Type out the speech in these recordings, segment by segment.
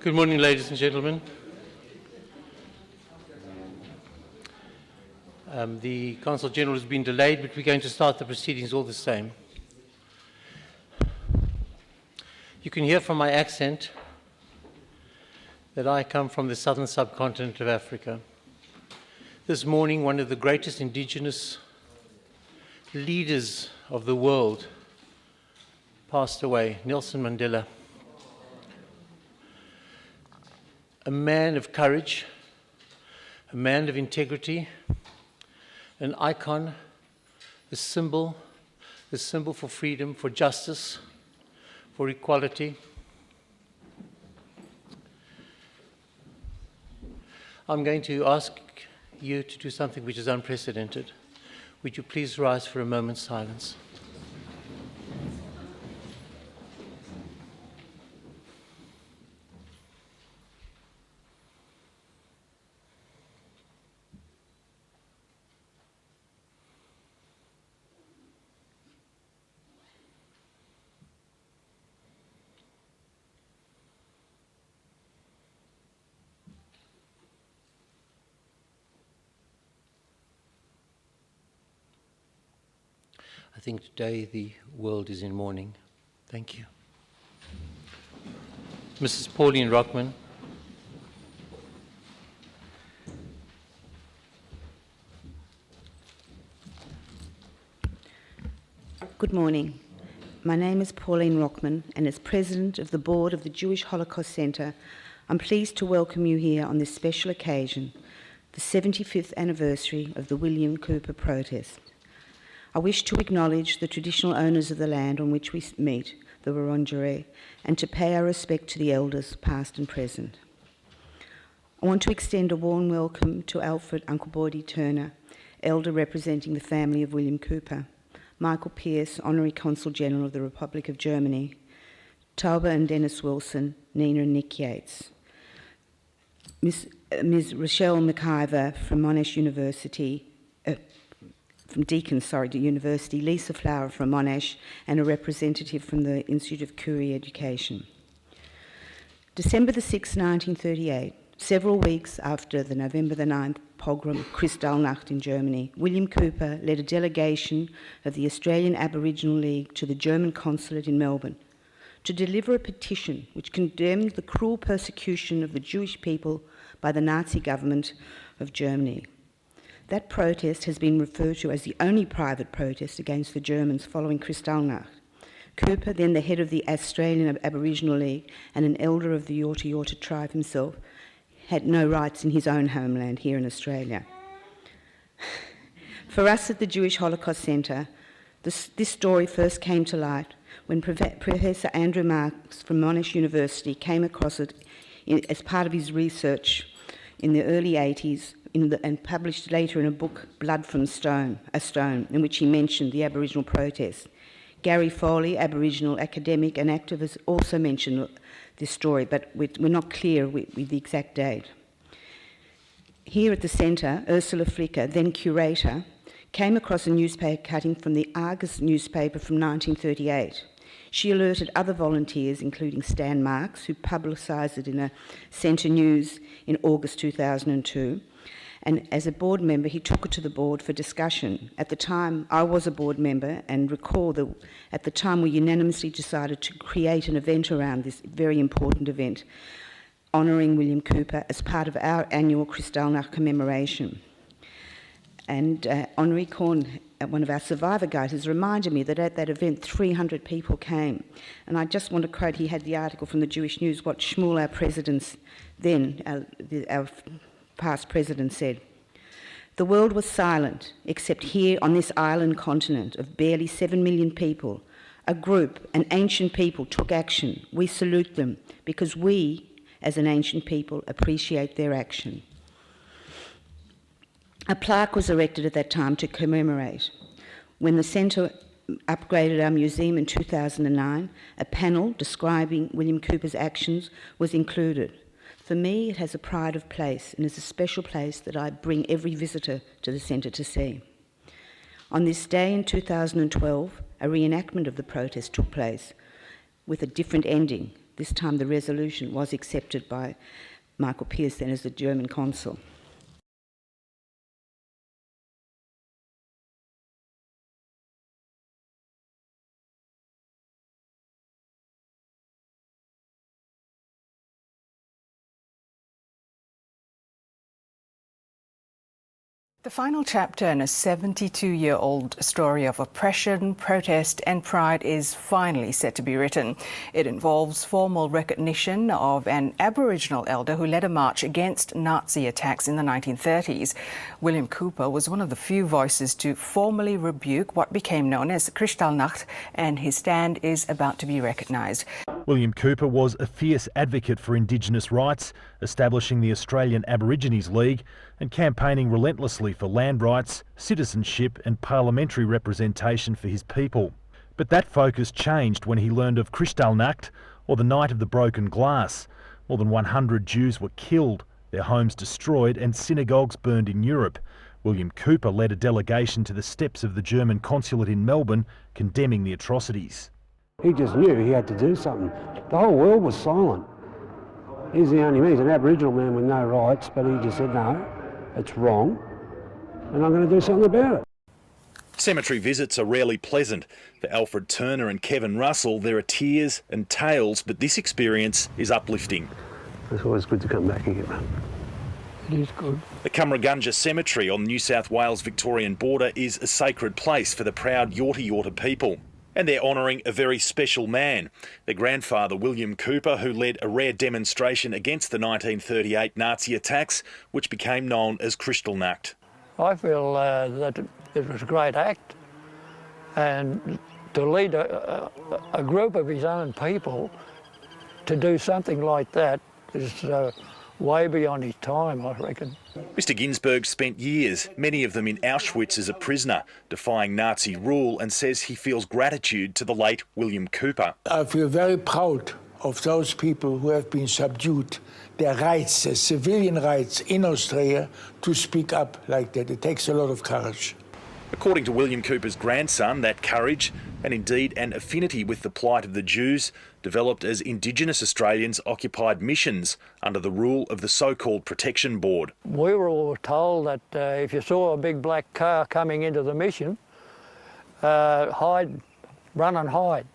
Good morning, ladies and gentlemen. The Consul-General has been delayed, but we're going to start the proceedings all the same. You can hear from my accent that I come from the southern subcontinent of Africa. This morning, one of the greatest indigenous leaders of the world passed away, Nelson Mandela. A man of courage, a man of integrity, an icon, a symbol for freedom, for justice, for equality. I'm going to ask you to do something which is unprecedented. Would you please rise for a moment's silence? I think today the world is in mourning. Thank you. Mrs. Pauline Rockman. Good morning. My name is Pauline Rockman, and as President of the Board of the Jewish Holocaust Centre, I'm pleased to welcome you here on this special occasion, the 75th anniversary of the William Cooper protest. I wish to acknowledge the traditional owners of the land on which we meet, the Wurundjeri, and to pay our respect to the elders, past and present. I want to extend a warm welcome to Alfred, Uncle Boydie Turner, elder representing the family of William Cooper, Michael Pearce, Honorary Consul-General of the Republic of Germany, Tauba and Denis Wilson, Nina and Nick Yates, Ms. Rochelle McIver from Monash University, from Deakin, University, Lisa Flower from Monash, and a representative from the Institute of Curie Education. December the 6th, 1938, several weeks after the November the 9th pogrom, Kristallnacht in Germany, William Cooper led a delegation of the Australian Aboriginal League to the German Consulate in Melbourne to deliver a petition which condemned the cruel persecution of the Jewish people by the Nazi government of Germany. That protest has been referred to as the only private protest against the Germans following Kristallnacht. Cooper, then the head of the Australian Aboriginal League and an elder of the Yorta Yorta tribe himself, had no rights in his own homeland here in Australia. For us at the Jewish Holocaust Centre, this story first came to light when Professor Andrew Marks from Monash University came across it as part of his research in the early 80s and published later in a book, Blood from a Stone, in which he mentioned the Aboriginal protest. Gary Foley, Aboriginal academic and activist, also mentioned this story, but we're not clear with the exact date. Here at the centre, Ursula Flicker, then curator, came across a newspaper cutting from the Argus newspaper from 1938. She alerted other volunteers, including Stan Marks, who publicised it in a Centre News in August 2002. And as a board member, he took it to the board for discussion. At the time, I was a board member and recall that at the time we unanimously decided to create an event around this very important event, honouring William Cooper as part of our annual Kristallnacht commemoration. And Henri Korn, one of our survivor guides, has reminded me that at that event 300 people came. And I just want to quote, he had the article from the Jewish News, what Shmuel, our presidents then, our past president, said. The world was silent, except here on this island continent of barely 7 million people. A group, an ancient people, took action. We salute them because we, as an ancient people, appreciate their action. A plaque was erected at that time to commemorate. When the centre upgraded our museum in 2009, a panel describing William Cooper's actions was included. For me, it has a pride of place and is a special place that I bring every visitor to the centre to see. On this day in 2012, a reenactment of the protest took place with a different ending. This time the resolution was accepted by Michael Pearce, then as the German consul. The final chapter in a 72-year-old story of oppression, protest and pride is finally set to be written. It involves formal recognition of an Aboriginal elder who led a march against Nazi attacks in the 1930s. William Cooper was one of the few voices to formally rebuke what became known as Kristallnacht, and his stand is about to be recognised. William Cooper was a fierce advocate for indigenous rights, establishing the Australian Aborigines League and campaigning relentlessly for land rights, citizenship and parliamentary representation for his people. But that focus changed when he learned of Kristallnacht, or the Night of the Broken Glass. More than 100 Jews were killed, their homes destroyed and synagogues burned in Europe. William Cooper led a delegation to the steps of the German Consulate in Melbourne, condemning the atrocities. He just knew he had to do something. The whole world was silent. He's the only man. He's an Aboriginal man with no rights, but he just said, no, it's wrong, and I'm going to do something about it. Cemetery visits are rarely pleasant. For Alfred Turner and Kevin Russell, there are tears and tales, but this experience is uplifting. It's always good to come back again. It is good. The Cumragunja Cemetery on the New South Wales-Victorian border is a sacred place for the proud Yorta Yorta people. And they're honouring a very special man, their grandfather William Cooper, who led a rare demonstration against the 1938 Nazi attacks, which became known as Kristallnacht. I feel that it was a great act, and to lead a group of his own people to do something like that is way beyond his time, I reckon. Mr Ginsberg spent years, many of them in Auschwitz as a prisoner, defying Nazi rule, and says he feels gratitude to the late William Cooper. I feel very proud of those people who have been subdued, their rights, their civilian rights in Australia, to speak up like that. It takes a lot of courage. According to William Cooper's grandson, that courage, and indeed an affinity with the plight of the Jews, developed as indigenous Australians occupied missions under the rule of the so-called Protection Board. We were all told that if you saw a big black car coming into the mission, hide, run and hide.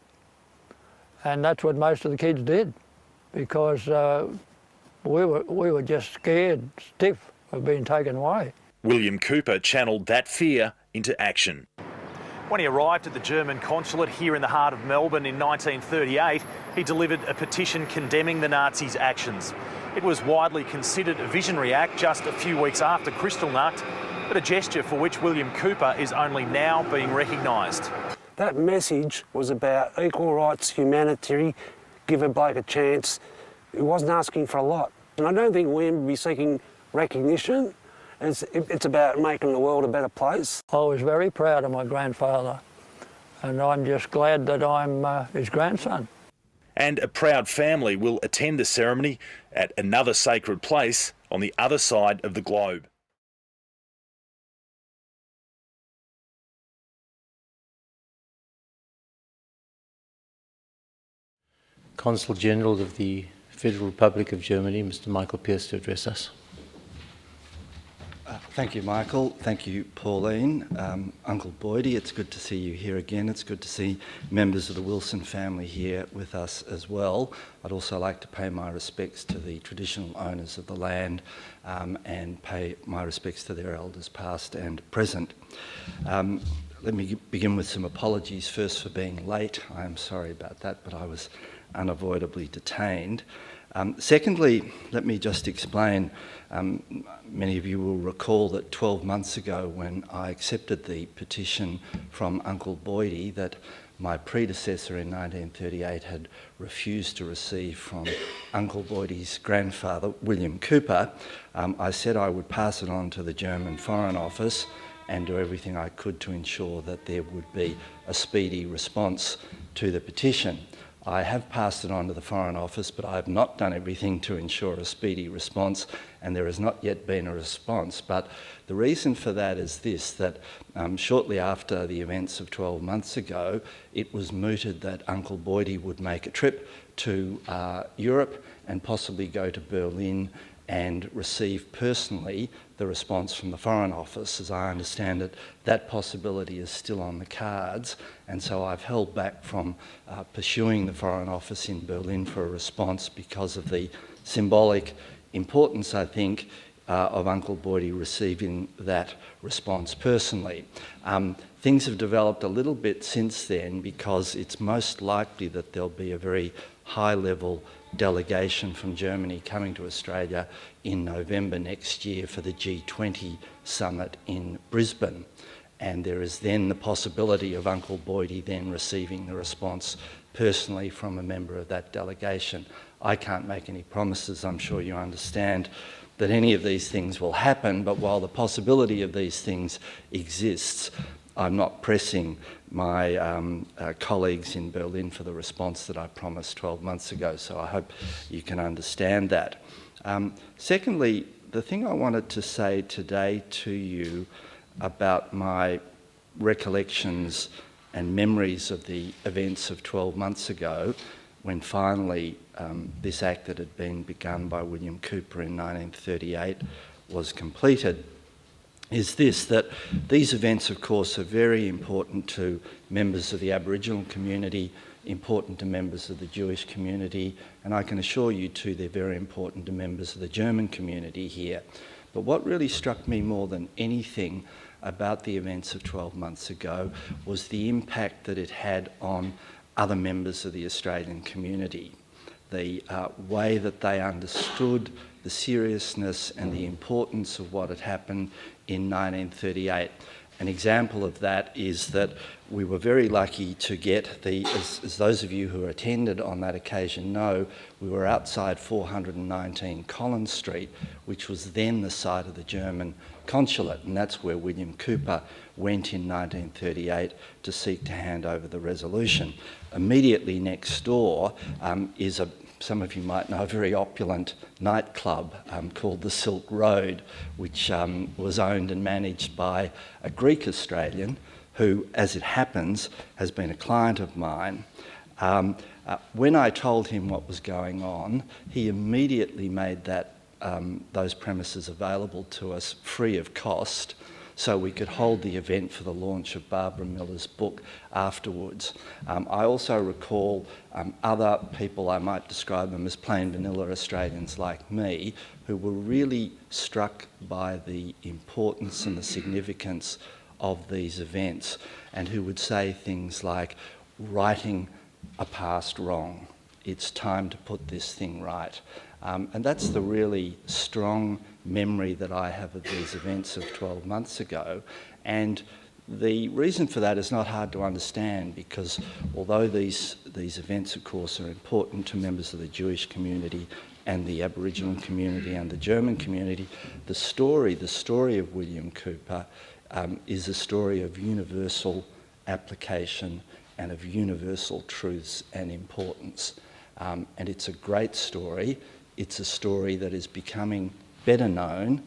And that's what most of the kids did, because we were just scared stiff of being taken away. William Cooper channelled that fear into action. When he arrived at the German Consulate here in the heart of Melbourne in 1938, he delivered a petition condemning the Nazis' actions. It was widely considered a visionary act just a few weeks after Kristallnacht, but a gesture for which William Cooper is only now being recognised. That message was about equal rights, humanity, give a bloke a chance. He wasn't asking for a lot. And I don't think we would be seeking recognition. It's about making the world a better place. I was very proud of my grandfather, and I'm just glad that I'm his grandson. And a proud family will attend the ceremony at another sacred place on the other side of the globe. Consul-General of the Federal Republic of Germany, Mr. Michael Pearce, to address us. Thank you, Michael. Thank you, Pauline. Uncle Boydie, it's good to see you here again. It's good to see members of the Wilson family here with us as well. I'd also like to pay my respects to the traditional owners of the land and pay my respects to their elders past and present. Let me begin with some apologies first for being late. I am sorry about that, but I was unavoidably detained. Secondly, let me just explain, many of you will recall that 12 months ago when I accepted the petition from Uncle Boydie that my predecessor in 1938 had refused to receive from Uncle Boydie's grandfather, William Cooper, I said I would pass it on to the German Foreign Office and do everything I could to ensure that there would be a speedy response to the petition. I have passed it on to the Foreign Office, but I have not done everything to ensure a speedy response, and there has not yet been a response. But the reason for that is this, that shortly after the events of 12 months ago, it was mooted that Uncle Boydie would make a trip to Europe and possibly go to Berlin and receive personally the response from the Foreign Office. As I understand it, that possibility is still on the cards, and so I've held back from pursuing the Foreign Office in Berlin for a response because of the symbolic importance, I think, of Uncle Boydie receiving that response personally. Things have developed a little bit since then because it's most likely that there'll be a very high-level delegation from Germany coming to Australia in November next year for the G20 summit in Brisbane. And there is then the possibility of Uncle Boydie then receiving the response personally from a member of that delegation. I can't make any promises, I'm sure you understand, that any of these things will happen, but while the possibility of these things exists, I'm not pressing my colleagues in Berlin for the response that I promised 12 months ago, so I hope you can understand that. Secondly, the thing I wanted to say today to you about my recollections and memories of the events of 12 months ago, when finally this act that had been begun by William Cooper in 1938 was completed, is this, that these events, of course, are very important to members of the Aboriginal community, important to members of the Jewish community, and I can assure you too they're very important to members of the German community here. But what really struck me more than anything about the events of 12 months ago was the impact that it had on other members of the Australian community. The way that they understood the seriousness and the importance of what had happened in 1938. An example of that is that we were very lucky to get as those of you who attended on that occasion know, we were outside 419 Collins Street, which was then the site of the German Consulate, and that's where William Cooper went in 1938 to seek to hand over the resolution. Immediately next door is some of you might know, a very opulent nightclub called the Silk Road, which was owned and managed by a Greek Australian who, as it happens, has been a client of mine. When I told him what was going on, he immediately made those premises available to us free of cost, so we could hold the event for the launch of Barbara Miller's book afterwards. I also recall other people, I might describe them as plain vanilla Australians like me, who were really struck by the importance and the significance of these events, and who would say things like, righting a past wrong, it's time to put this thing right. And that's the really strong memory that I have of these events of 12 months ago. And the reason for that is not hard to understand, because although these events, of course, are important to members of the Jewish community and the Aboriginal community and the German community, the story of William Cooper is a story of universal application and of universal truths and importance. And it's a great story. It's a story that is becoming better known,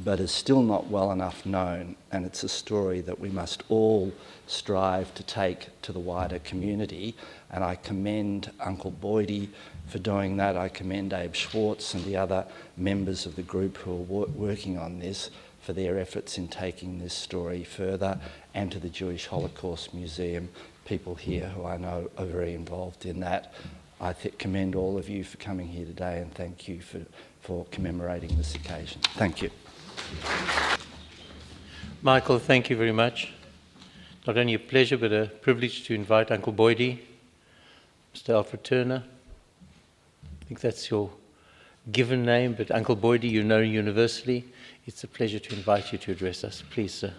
but is still not well enough known. And it's a story that we must all strive to take to the wider community. And I commend Uncle Boydie for doing that. I commend Abe Schwartz and the other members of the group who are working on this for their efforts in taking this story further, and to the Jewish Holocaust Museum, people here who I know are very involved in that. I commend all of you for coming here today, and thank you for commemorating this occasion. Thank you. Michael, thank you very much. Not only a pleasure, but a privilege to invite Uncle Boydie, Mr. Alfred Turner. I think that's your given name, but Uncle Boydie, you know universally. It's a pleasure to invite you to address us. Please, sir.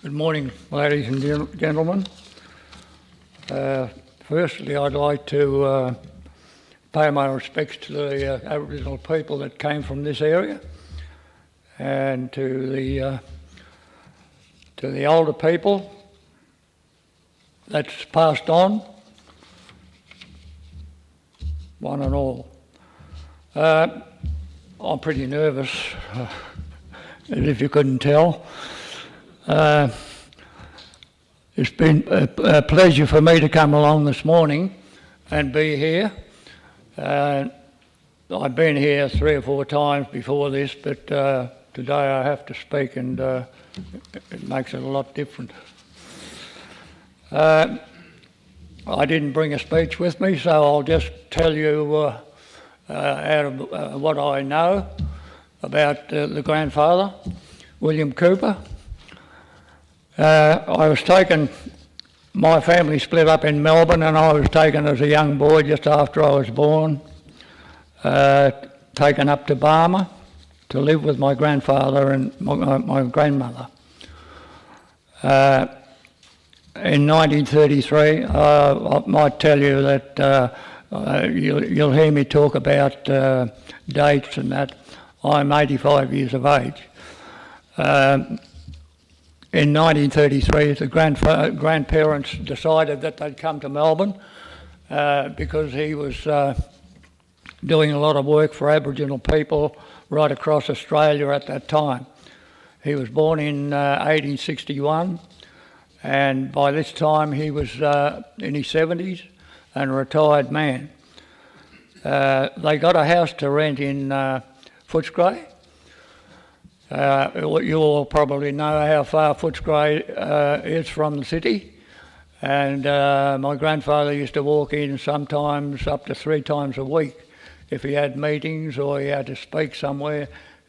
Good morning, ladies and gentlemen. Firstly, I'd like to pay my respects to the Aboriginal people that came from this area, and to the older people that's passed on, one and all. I'm pretty nervous, as if you couldn't tell. It's been a pleasure for me to come along this morning and be here. I've been here 3 or 4 times before this, but today I have to speak, and it makes it a lot different. I didn't bring a speech with me, so I'll just tell you out of what I know about the grandfather, William Cooper. I was taken, my family split up in Melbourne, and I was taken as a young boy just after I was born, taken up to Barmer to live with my grandfather and my grandmother. In 1933, I might tell you that you'll hear me talk about dates and that. I'm 85 years of age. In 1933, the grandparents decided that they'd come to Melbourne because he was doing a lot of work for Aboriginal people right across Australia at that time. He was born in 1861, and by this time he was in his 70s and a retired man. They got a house to rent in Footscray. You all probably know how far Footscray is from the city, and my grandfather used to walk in sometimes up to 3 times a week. If he had meetings or he had to speak somewhere,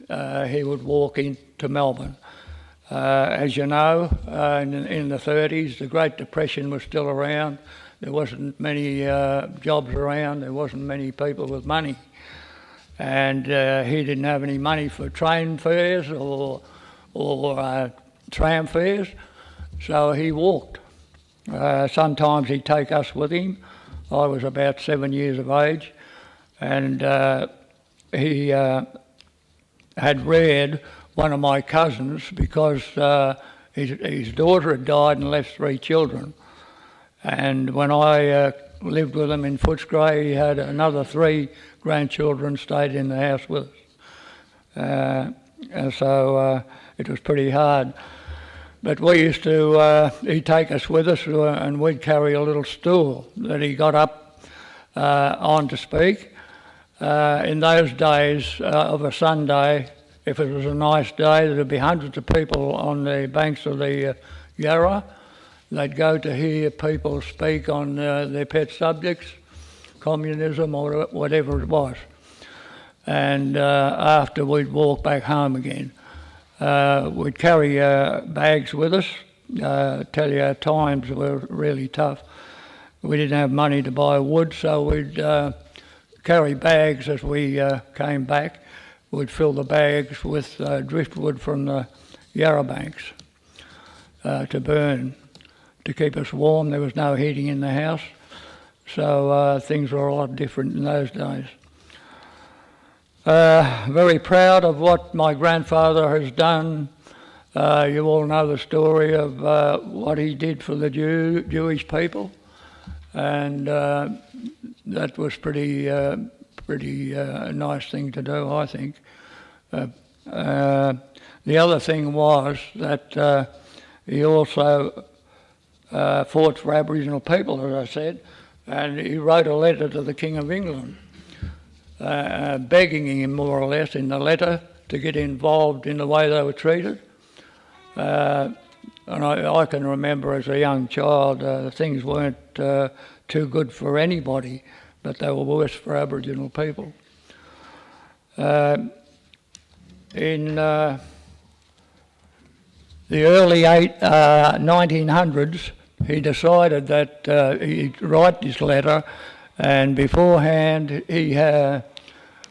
he would walk into Melbourne. As you know, in the 30s, the Great Depression was still around. There wasn't many jobs around, there wasn't many people with money. And he didn't have any money for train fares or tram fares, so he walked. Sometimes he'd take us with him. I was about 7 years of age, and he had reared one of my cousins because his daughter had died and left 3 children. And when I lived with him in Footscray, he had another 3 grandchildren stayed in the house with us. And so it was pretty hard. But we used to, he'd take us with us and we'd carry a little stool that he got up on to speak. In those days of a Sunday, if it was a nice day, there'd be hundreds of people on the banks of the Yarra. They'd go to hear people speak on their pet subjects, communism or whatever it was. And after we'd walk back home again. We'd carry bags with us. Tell you our times were really tough. We didn't have money to buy wood, so we'd carry bags as we came back. We'd fill the bags with driftwood from the Yarra banks to burn, to keep us warm. There was no heating in the house, so things were a lot different in those days. Very proud of what my grandfather has done. You all know the story of what he did for the Jewish people, and that was pretty nice thing to do, I think. The other thing was that he also fought for Aboriginal people, as I said, and he wrote a letter to the King of England, begging him more or less in the letter to get involved in the way they were treated. And I can remember as a young child, things weren't too good for anybody, but they were worse for Aboriginal people. In the early 1900s, he decided that he'd write this letter, and beforehand he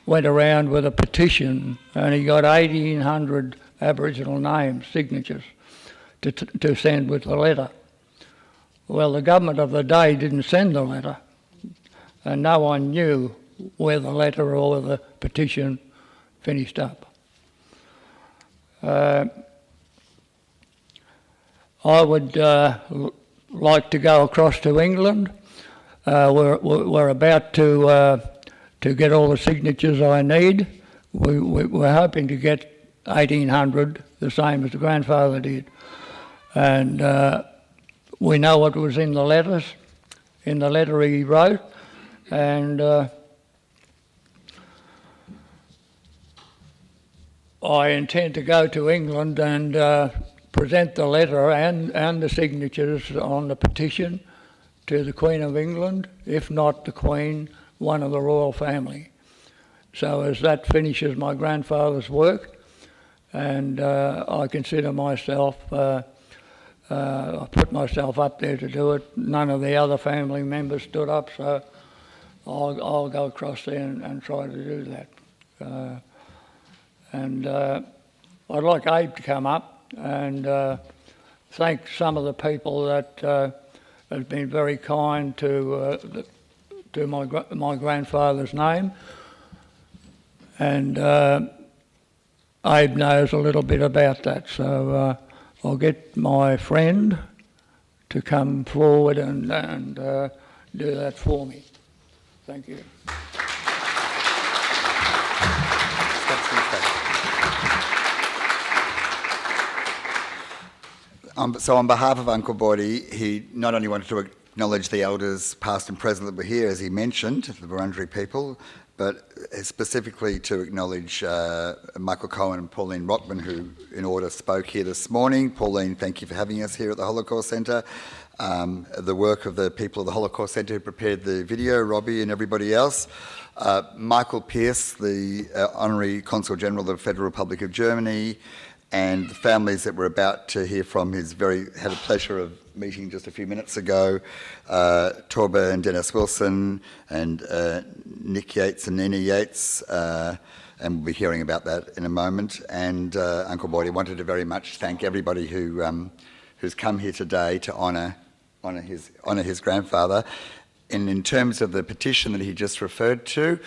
went around with a petition, and he got 1,800 Aboriginal names, signatures, to send with the letter. Well, the government of the day didn't send the letter, and no one knew where the letter or the petition finished up. I would like to go across to England. We're about to get all the signatures I need. We're hoping to get 1,800, the same as the grandfather did. And we know what was in the letters, in the letter he wrote, and I intend to go to England and present the letter and the signatures on the petition to the Queen of England, if not the Queen, one of the royal family. So as that finishes my grandfather's work, and I consider myself, I put myself up there to do it. None of the other family members stood up, so I'll go across there and try to do that. I'd like Abe to come up and thank some of the people that have been very kind to my grandfather's name. And Abe knows a little bit about that, so I'll get my friend to come forward and do that for me. Thank you. So on behalf of Uncle Boydie, he not only wanted to acknowledge the elders past and present that were here, as he mentioned, the Wurundjeri people, but specifically to acknowledge Michael Cohen and Pauline Rockman, who in order spoke here this morning. Pauline, thank you for having us here at the Holocaust Centre. The work of the people of the Holocaust Centre who prepared the video, Robbie and everybody else. Michael Pearce, the Honorary Consul-General of the Federal Republic of Germany, and the families that we're about to hear from had a pleasure of meeting just a few minutes ago, Tauba and Denis Wilson, and Nick Yates and Nina Yates, and we'll be hearing about that in a moment. And Uncle Boydie wanted to very much thank everybody who's come here today to honour his grandfather. And in terms of the petition that he just referred to,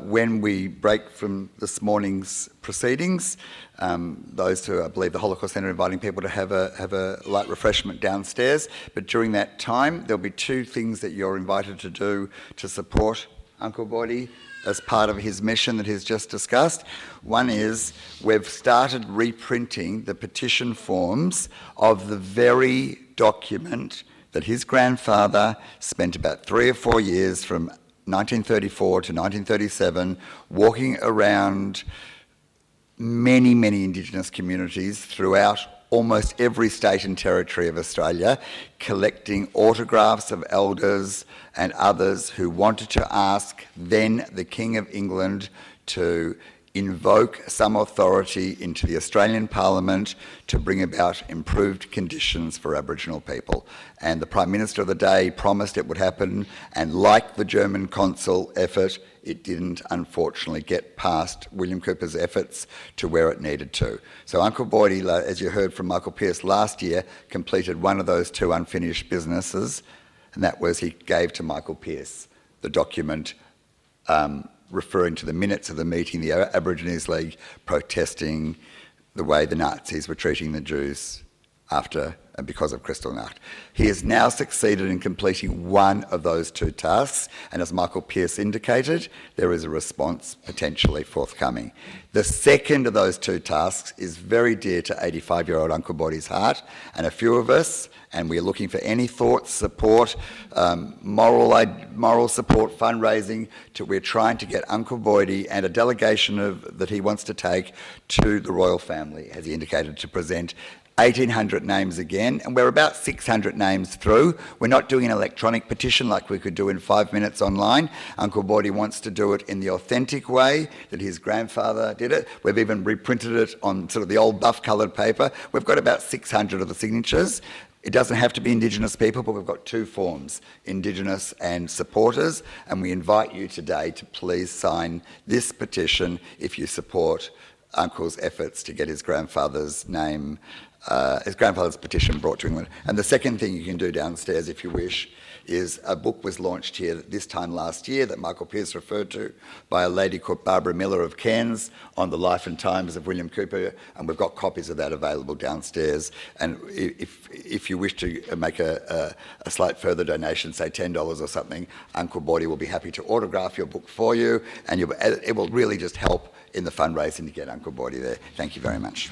when we break from this morning's proceedings, those who I believe the Holocaust Centre are inviting people to have a light refreshment downstairs. But during that time, there'll be two things that you're invited to do to support Uncle Boydie as part of his mission that he's just discussed. One is we've started reprinting the petition forms of the very document that his grandfather spent about 3 or 4 years from 1934 to 1937, walking around many, many Indigenous communities throughout almost every state and territory of Australia, collecting autographs of elders and others who wanted to ask then the King of England to invoke some authority into the Australian Parliament to bring about improved conditions for Aboriginal people. And the Prime Minister of the day promised it would happen, and like the German consul effort, it didn't unfortunately get past William Cooper's efforts to where it needed to. So Uncle Boydie, as you heard from Michael Pearce last year, completed one of those two unfinished businesses, and that was he gave to Michael Pearce the document referring to the minutes of the meeting, the Aborigines League protesting the way the Nazis were treating the Jews after and because of Kristallnacht. He has now succeeded in completing one of those two tasks, and as Michael Pearce indicated, there is a response potentially forthcoming. The second of those two tasks is very dear to 85-year-old Uncle Boydie's heart, and a few of us, and we're looking for any thoughts, support, moral support, fundraising. We're trying to get Uncle Boydie and a delegation that he wants to take to the royal family, as he indicated, to present 1,800 names again, and we're about 600 names through. We're not doing an electronic petition like we could do in 5 minutes online. Uncle Boydie wants to do it in the authentic way that his grandfather did it. We've even reprinted it on sort of the old buff-coloured paper. We've got about 600 of the signatures. It doesn't have to be Indigenous people, but we've got two forms, Indigenous and supporters, and we invite you today to please sign this petition if you support Uncle's efforts to get his grandfather's name his grandfather's petition brought to England. And the second thing you can do downstairs, if you wish, is a book was launched here this time last year that Michael Pearce referred to by a lady called Barbara Miller of Cairns on the life and times of William Cooper, and we've got copies of that available downstairs. And if you wish to make a slight further donation, say $10 or something, Uncle Boydie will be happy to autograph your book for you, and it will really just help in the fundraising to get Uncle Boydie there. Thank you very much.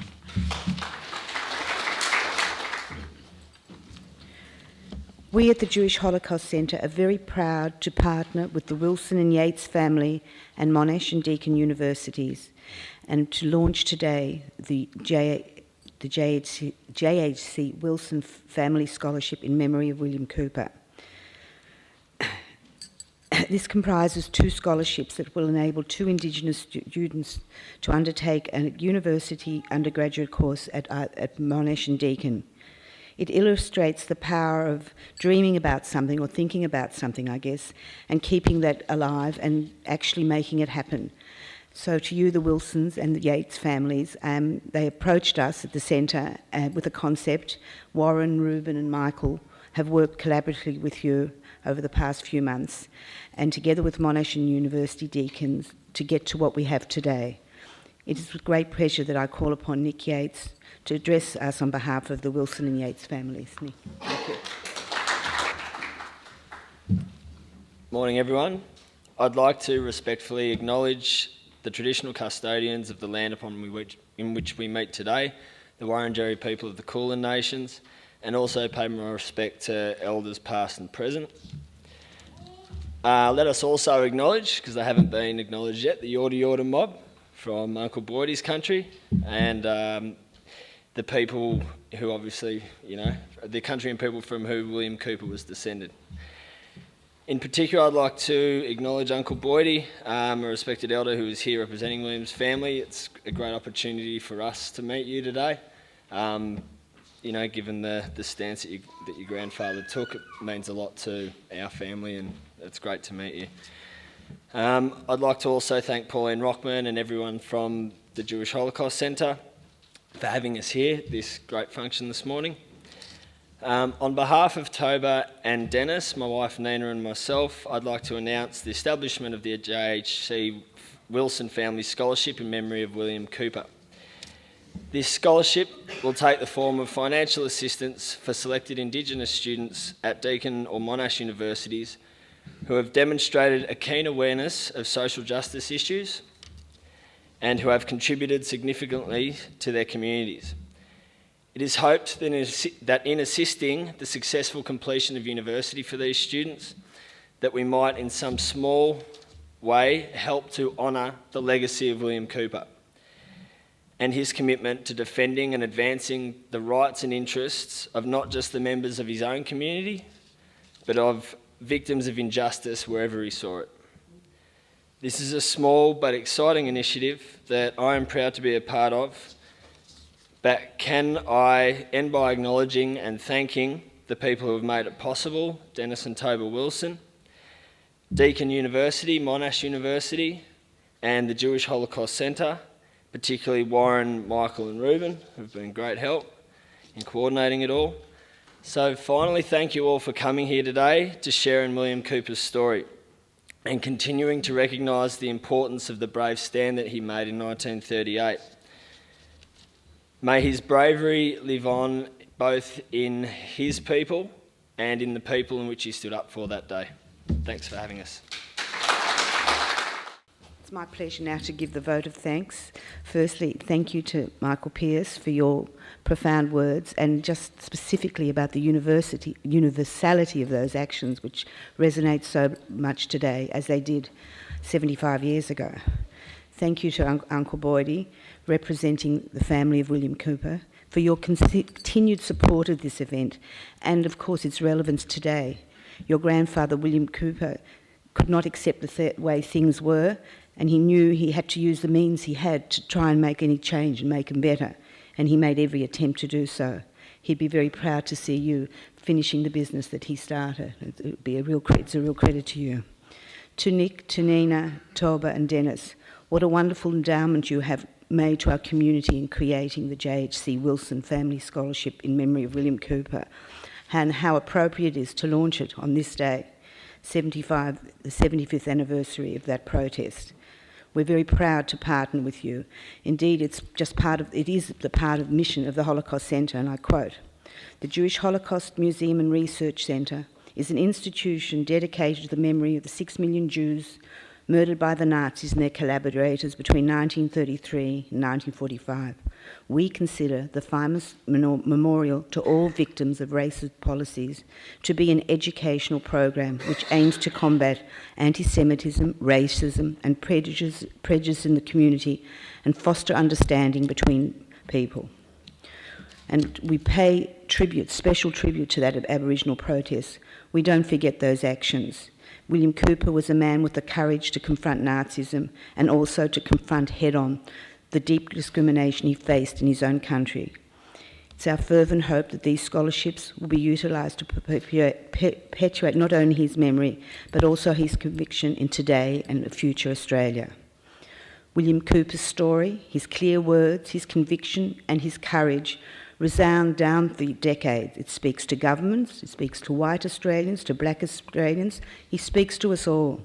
We at the Jewish Holocaust Centre are very proud to partner with the Wilson and Yates family and Monash and Deakin Universities, and to launch today the JHC Wilson Family Scholarship in memory of William Cooper. This comprises 2 scholarships that will enable 2 Indigenous students to undertake a university undergraduate course at Monash and Deakin. It illustrates the power of dreaming about something, or thinking about something, I guess, and keeping that alive and actually making it happen. So to you, the Wilsons and the Yates families, they approached us at the centre with a concept. Warren, Reuben and Michael have worked collaboratively with you over the past few months, and together with Monash and University Deacons, to get to what we have today. It is with great pleasure that I call upon Nick Yates to address us on behalf of the Wilson and Yates families. Nick, thank you. Morning, everyone. I'd like to respectfully acknowledge the traditional custodians of the land in which we meet today, the Wurundjeri people of the Kulin Nations, and also pay my respect to elders past and present. Let us also acknowledge, because they haven't been acknowledged yet, the Yorta Yorta mob from Uncle Boydie's country, and the people who obviously, the country and people from whom William Cooper was descended. In particular, I'd like to acknowledge Uncle Boydie, a respected elder who is here representing William's family. It's a great opportunity for us to meet you today. Given the stance that your grandfather took, it means a lot to our family, and it's great to meet you. I'd like to also thank Pauline Rockman and everyone from the Jewish Holocaust Centre for having us here, this great function this morning. On behalf of Tauba and Denis, my wife Nina and myself, I'd like to announce the establishment of the JHC Wilson Family Scholarship in memory of William Cooper. This scholarship will take the form of financial assistance for selected Indigenous students at Deakin or Monash Universities who have demonstrated a keen awareness of social justice issues and who have contributed significantly to their communities. It is hoped that in assisting the successful completion of university for these students, that we might in some small way help to honour the legacy of William Cooper and his commitment to defending and advancing the rights and interests of not just the members of his own community, but of victims of injustice wherever he saw it. This is a small but exciting initiative that I am proud to be a part of, but can I end by acknowledging and thanking the people who have made it possible, Denis and Tauba Wilson, Deakin University, Monash University, and the Jewish Holocaust Centre, particularly Warren, Michael and Reuben, who've been great help in coordinating it all. So finally, thank you all for coming here today to share in William Cooper's story and continuing to recognise the importance of the brave stand that he made in 1938. May his bravery live on both in his people and in the people in which he stood up for that day. Thanks for having us. It's my pleasure now to give the vote of thanks. Firstly, thank you to Michael Pearce for your profound words, and just specifically about the universality of those actions, which resonate so much today as they did 75 years ago. Thank you to Uncle Boydie, representing the family of William Cooper, for your continued support of this event and, of course, its relevance today. Your grandfather, William Cooper, could not accept the way things were, and he knew he had to use the means he had to try and make any change and make them better, and he made every attempt to do so. He'd be very proud to see you finishing the business that he started. It's a real credit to you. To Nick, to Nina, Tauba and Denis, what a wonderful endowment you have made to our community in creating the JHC Wilson Family Scholarship in memory of William Cooper, and how appropriate it is to launch it on this day, the 75th anniversary of that protest. We're very proud to partner with you. Indeed, it is the part of the mission of the Holocaust Centre, and I quote, "The Jewish Holocaust Museum and Research Centre is an institution dedicated to the memory of the 6 million Jews murdered by the Nazis and their collaborators between 1933 and 1945. We consider the famous memorial to all victims of racist policies to be an educational program which aims to combat anti-Semitism, racism and prejudice in the community and foster understanding between people." And we pay tribute, special tribute to that of Aboriginal protests. We don't forget those actions. William Cooper was a man with the courage to confront Nazism and also to confront head-on the deep discrimination he faced in his own country. It's our fervent hope that these scholarships will be utilised to perpetuate not only his memory, but also his conviction in today and future Australia. William Cooper's story, his clear words, his conviction and his courage resound down the decades. It speaks to governments, it speaks to white Australians, to black Australians, he speaks to us all.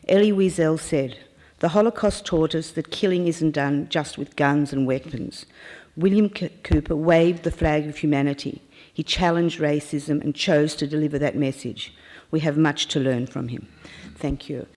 Elie Wiesel said, "The Holocaust taught us that killing isn't done just with guns and weapons." William Cooper waved the flag of humanity. He challenged racism and chose to deliver that message. We have much to learn from him. Thank you.